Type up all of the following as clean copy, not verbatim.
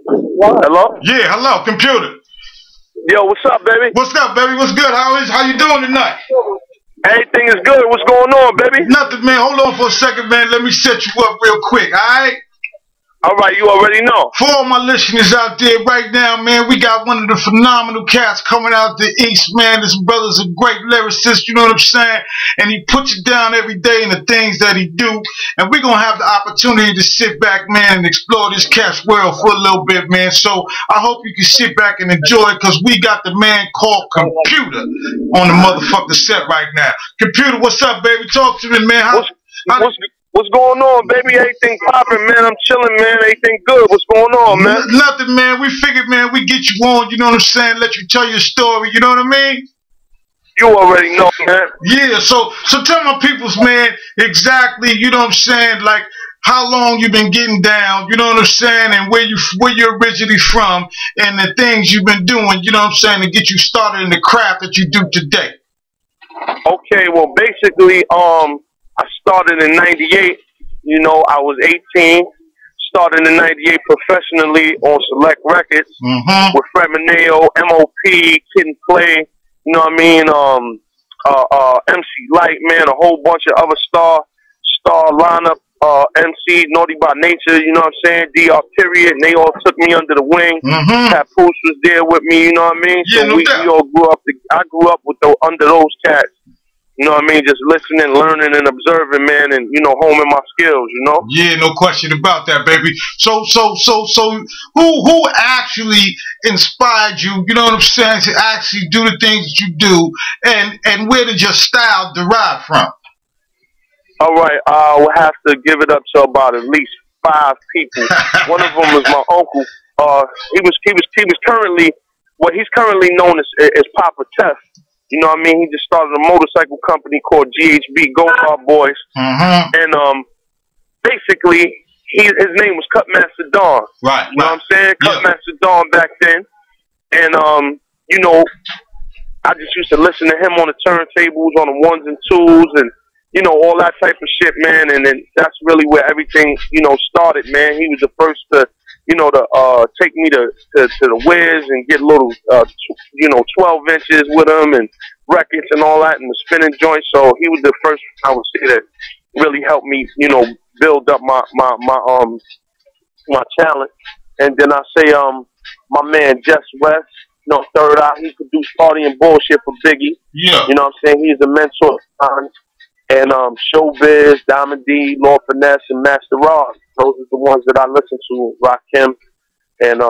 Hello? Yeah, hello, computer. Yo, what's up, baby? What's up, baby? What's good? How you doing tonight? Everything is good. What's going on, baby? Nothing, man. Hold on for a second, man. Let me set you up real quick, all right? All right, you already know. For all my listeners out there right now, man, we got one of the phenomenal cats coming out the East, man. This brother's a great lyricist, you know what I'm saying? And he puts it down every day in the things that he do. And we're going to have the opportunity to sit back, man, and explore this cat's world for a little bit, man. So I hope you can sit back and enjoy it, because we got the man called Computer on the motherfucking set right now. Computer, what's up, baby? Talk to me, man. What's going on, baby? Everything popping, man. I'm chilling, man. Everything good. What's going on, man? Nothing, man. We figured, man, we get you on, you know what I'm saying? Let you tell your story, you know what I mean? You already know, man. Yeah, so tell my peoples, man, exactly, you know what I'm saying, like how long you been getting down, you know what I'm saying, and where you're originally from, and the things you've been doing, you know what I'm saying, to get you started in the craft that you do today. Okay, well, basically, I started in 98. You know, I was 18. Started in 98 professionally on Select Records with Fred Mineo, M.O.P., Kid and Play, you know what I mean? MC Light, man, a whole bunch of other star lineup, MC, Naughty by Nature, you know what I'm saying? DR Period, and they all took me under the wing. Papoose was there with me, you know what I mean? Yeah, so we all grew up. I grew up with under those cats. You know what I mean? Just listening, learning, and observing, man, and, you know, homing my skills, you know? Yeah, no question about that, baby. So who actually inspired you, you know what I'm saying, to actually do the things that you do, and where did your style derive from? All right, I will have to give it up to about at least 5 people. One of them was my uncle. He's currently known as Papa Tef. You know what I mean? He just started a motorcycle company called GHB, Go Kart Boys. And basically, his name was Cutmaster Don. Right. You know what I'm saying? Cutmaster Don back then. And, you know, I just used to listen to him on the turntables, on the 1s and 2s, and, you know, all that type of shit, man. And then that's really where everything, you know, started, man. He was the first to, you know, to take me to the Wiz and get little, you know, 12 inches with him and records and all that, and the spinning joints. So he was the first, I would say, that really helped me, you know, build up my talent. And then I say, my man Jess West, you know, Third Eye, he produced Party and Bullshit for Biggie. Yeah. You know what I'm saying? He's a mentor of mine. And Showbiz, Diamond D, Lord Finesse, and Master Rod. Those are the ones that I listen to. Rakim and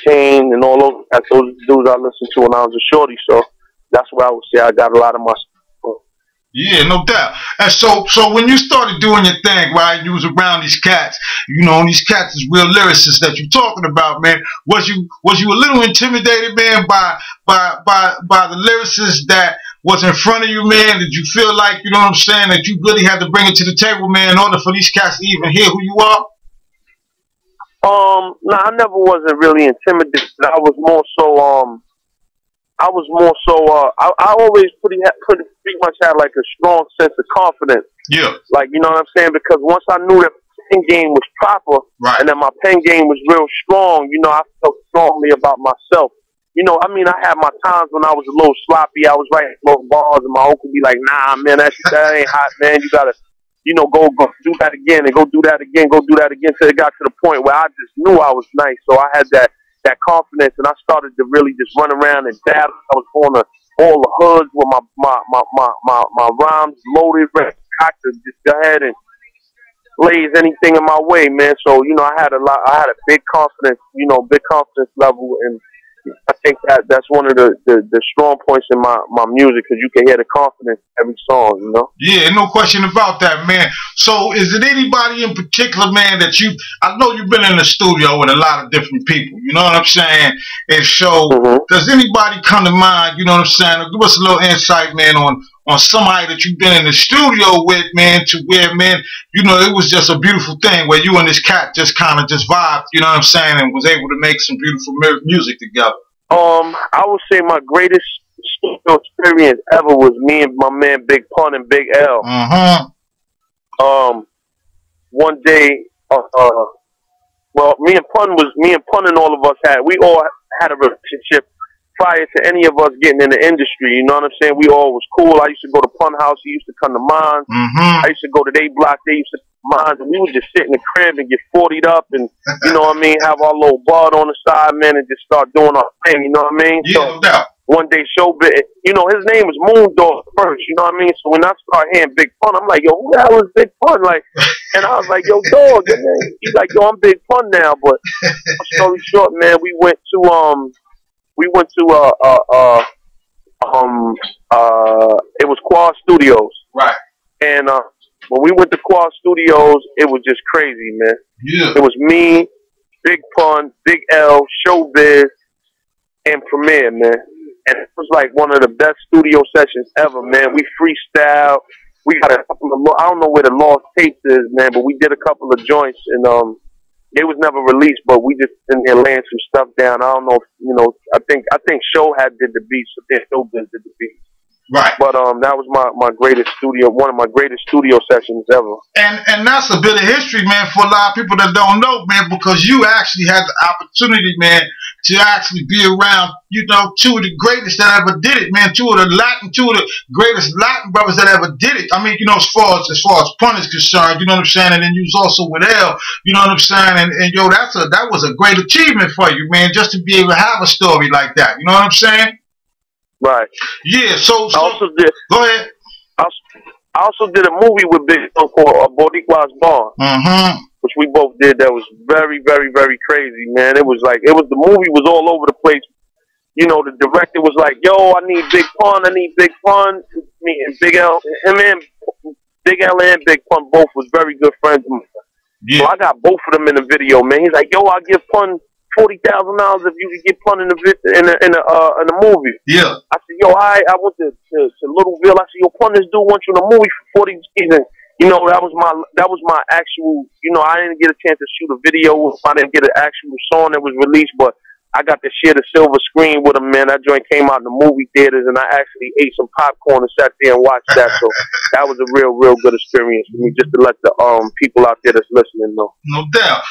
Kane and all those. Those are the dudes I listened to when I was a shorty. So that's where I would say I got a lot of my stuff. Yeah, no doubt. And so when you started doing your thing, right, you was around these cats, you know, and these cats is real lyricists that you're talking about, man. Was you a little intimidated, man, by the lyricists that was in front of you, man? Did you feel like, you know what I'm saying, that you really had to bring it to the table, man, in order for these cats to even hear who you are? No, I never wasn't really intimidated. I was more so, I always pretty much had like a strong sense of confidence. Yeah. Like, you know what I'm saying? Because once I knew that pen game was proper, right, and that my pen game was real strong, you know, I felt strongly about myself. You know, I mean, I had my times when I was a little sloppy. I was writing little bars, and my uncle be like, "Nah, man, that ain't hot, man. You gotta, you know, go do that again, and go do that again, go do that again." Till it got to the point where I just knew I was nice, so I had that confidence, and I started to really just run around and battle. I was going to all the hoods with my rhymes loaded, ready to just go ahead and blaze anything in my way, man. So, you know, I had a big confidence level, and I think that's one of the strong points in my music, because you can hear the confidence in every song, you know? Yeah, no question about that, man. So is it anybody in particular, man, that I know you've been in the studio with a lot of different people, you know what I'm saying? And so does anybody come to mind, you know what I'm saying? Give us a little insight, man, on somebody that you've been in the studio with, man, to where, man, you know, it was just a beautiful thing where you and this cat just kind of just vibed, you know what I'm saying, and was able to make some beautiful music together. I would say my greatest studio experience ever was me and my man Big Pun and Big L. One day, Well, me and Pun and all of us we all had a relationship prior to any of us getting in the industry. You know what I'm saying? We all was cool. I used to go to Pun House. He used to come to mine. I used to go to their block. They used to mine. And we would just sit in the crib and get 40'd up and, you know what I mean, have our little bud on the side, man, and just start doing our thing. You know what I mean? Yeah, no doubt. One day, Showbiz, you know, his name was Moondog first, you know what I mean? So when I started hearing Big Pun, I'm like, yo, who the hell is Big Pun? Like, and I was like, yo, dog. And he's like, yo, I'm Big Pun now. But story short, man, we went to it was Quad Studios. Right. And when we went to Quad Studios, it was just crazy, man. Yeah. It was me, Big Pun, Big L, Showbiz, and Premier, man. And it was like one of the best studio sessions ever, man. We freestyled. We got a couple of, I don't know where the lost tapes is, man, but we did a couple of joints, and it was never released, but we just in there laying some stuff down. I don't know if, you know, I think Show had did the beats, so then Showbiz did the beats. Right. But that was my greatest studio, one of my greatest studio sessions ever. And that's a bit of history, man, for a lot of people that don't know, man, because you actually had the opportunity, man, to actually be around, you know, two of the greatest that ever did it, man. Two of the greatest Latin brothers that ever did it. I mean, you know, as far as Pun is concerned, you know what I'm saying, and then you was also with L, you know what I'm saying, and yo, that was a great achievement for you, man, just to be able to have a story like that. You know what I'm saying? Right. Yeah. So I also did. Go ahead. I also did a movie with Big Pun called Boricua's Barn. Which we both did. That was very, very, very crazy, man. It was like, the movie was all over the place. You know, the director was like, yo, I need Big Pun, Me and Big L, Big L and Big Pun both was very good friends of mine. Yeah. So I got both of them in the video, man. He's like, yo, I'll give Pun $40,000 if you could get Pun in the movie. Yeah. I said, yo, I went to Littleville. I said, yo, Pun, this dude wants you in a movie for 40 G's. You know, that was my actual, you know, I didn't get a chance to shoot a video. I didn't get an actual song that was released, but I got to share the silver screen with him, man. That joint came out in the movie theaters, and I actually ate some popcorn and sat there and watched that. So that was a real, real good experience for me, just to let the people out there that's listening know. No doubt.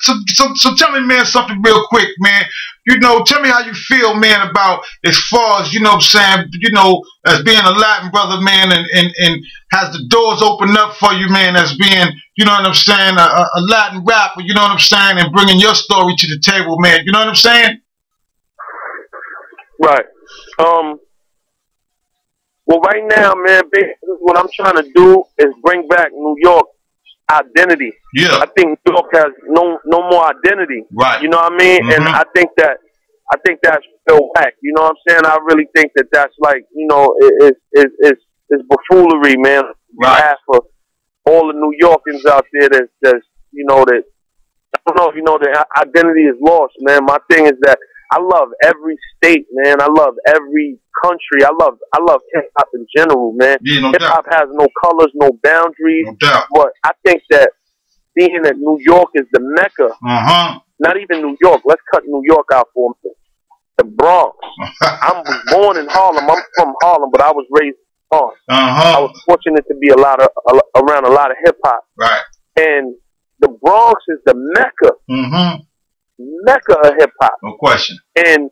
So tell me, man, something real quick, man. You know, tell me how you feel, man, about as far as, you know what I'm saying, you know, as being a Latin brother, man, and has the doors opened up for you, man, as being, you know what I'm saying, a Latin rapper, you know what I'm saying, and bringing your story to the table, man, you know what I'm saying? Right. Well, right now, man, basically what I'm trying to do is bring back New York identity. Yeah. I think New York has no more identity. Right. You know what I mean? And I think that's still whack. You know what I'm saying? I really think that's like, you know, it's buffoonery, man. Right. Half of all the New Yorkers out there that's you know, that I don't know if you know, the identity is lost, man. My thing is that I love every state, man. I love every country. I love hip hop in general, man. Yeah, no hip hop has no colors, no boundaries. No doubt. But I think that being that New York is the Mecca, not even New York. Let's cut New York out for a minute. The Bronx. I was born in Harlem. I'm from Harlem, but I was raised in Bronx. I was fortunate to be around a lot of hip hop. Right. And the Bronx is the Mecca. Mecca of hip hop. No question. And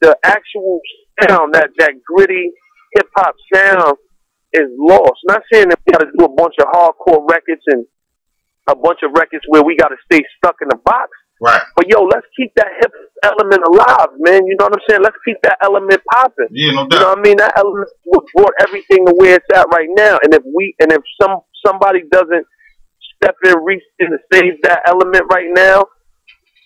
the actual sound, that gritty hip hop sound, is lost. Not saying that we got to do a bunch of hardcore records and a bunch of records where we got to stay stuck in the box. Right. But yo, let's keep that hip element alive, man. You know what I'm saying? Let's keep that element popping. Yeah, no doubt. You know what I mean? That element brought everything to where it's at right now. And if somebody doesn't step in, reach in to save that element right now,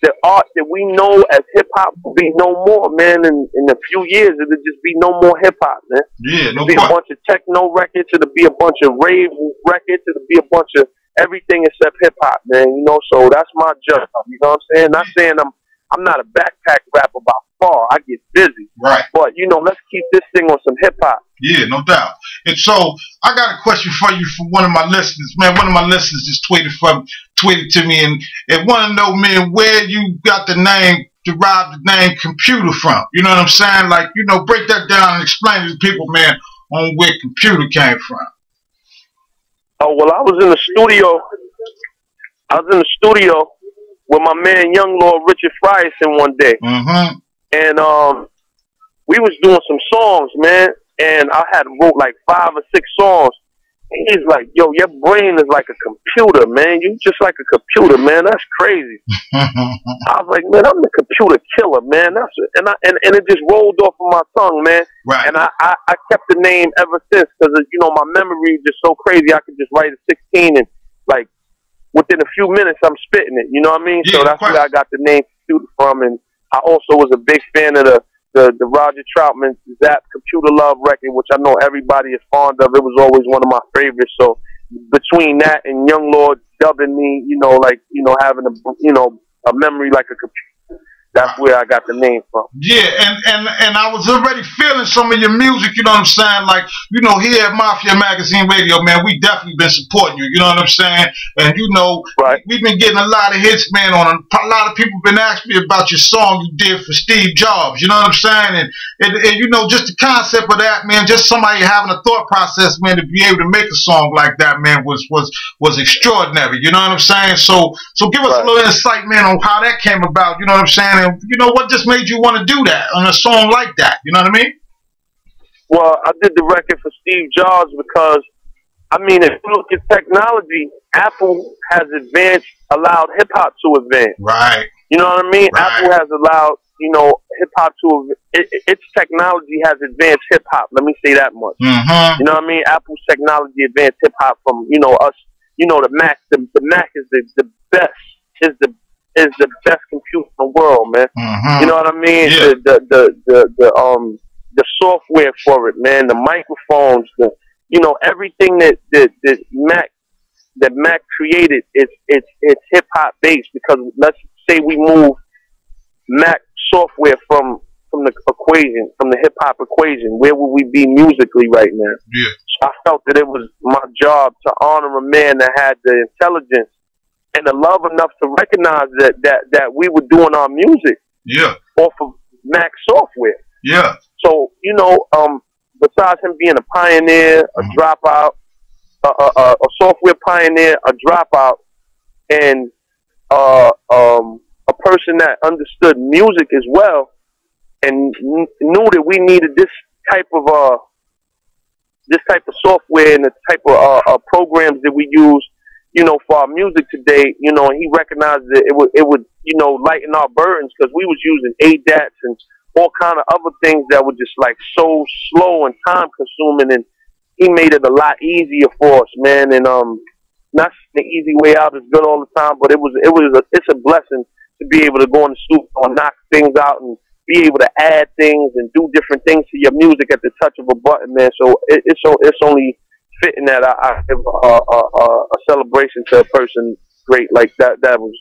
the art that we know as hip hop will be no more, man. In a few years, it'll just be no more hip hop, man. Yeah, no. It'll be a bunch of techno records. It'll be a bunch of rave records. It'll be a bunch of everything except hip hop, man. You know, so that's my job. You know what I'm saying? Not saying I'm not a backpack rapper by far. I get busy. Right. But you know, let's keep this thing on some hip hop. Yeah, no doubt. And so I got a question for you from one of my listeners, man. One of my listeners just tweeted to me and want to know, man, where you got the name, derived the name COMPUTA from. You know what I'm saying? Like, you know, break that down and explain to the people, man, on where COMPUTA came from. Oh, well, I was in the studio with my man Young Lord Richard Frierson one day, and we was doing some songs, man, and I had wrote like 5 or 6 songs. And he's like, "Yo, your brain is like a computer, man. You just like a computer, man. That's crazy." I was like, "Man, I'm the computer killer, man." And it just rolled off of my tongue, man. Right. And I kept the name ever since because you know my memory is just so crazy. I could just write a 16 and like within a few minutes I'm spitting it. You know what I mean? Yeah, so that's where I got the name computer from. And I also was a big fan of the Roger Troutman Zap Computer Love record, which I know everybody is fond of. It was always one of my favorites. So between that and Young Lord dubbing me, you know, like, you know, having a memory like a computer, that's where I got the name from. Yeah, and I was already feeling some of your music, you know what I'm saying? Like, you know, here at Mafia Magazine Radio, man, we definitely been supporting you, you know what I'm saying? And, you know, we've been getting a lot of hits, man, a lot of people been asking me about your song you did for Steve Jobs, you know what I'm saying? And you know, just the concept of that, man, just somebody having a thought process, man, to be able to make a song like that, man, was extraordinary, you know what I'm saying? So give us a little insight, man, on how that came about, you know what I'm saying? And, you know, what just made you want to do that on a song like that? You know what I mean? Well, I did the record for Steve Jobs because, I mean, if you look at technology, Apple has allowed hip-hop to advance. Right. You know what I mean? Right. Apple has allowed, you know, hip-hop to, its technology has advanced hip-hop. Let me say that much. You know what I mean? Apple's technology advanced hip-hop from, you know, us, you know, the Mac. The Mac is the best, is the best computer in the world, man. You know what I mean? Yeah. The software for it, man, the microphones, you know, everything that Mac created, it's hip hop based, because let's say we move Mac software from the equation, from the hip hop equation, where would we be musically right now? Yeah. So I felt that it was my job to honor a man that had the intelligence and the love enough to recognize that we were doing our music off of Mac software. Yeah. So, you know, besides him being a pioneer, a dropout, a software pioneer, a dropout, and a person that understood music as well, and knew that we needed this type of software and the type of programs that we use, you know, for our music today, you know, and he recognized that it would, you know, lighten our burdens, because we was using ADATs and all kind of other things that were just like so slow and time consuming, and he made it a lot easier for us, man. And not the easy way out is good all the time, but it's a blessing to be able to go in the studio and knock things out and be able to add things and do different things to your music at the touch of a button, man. So it's only fitting that I give a celebration to a person great like that. That was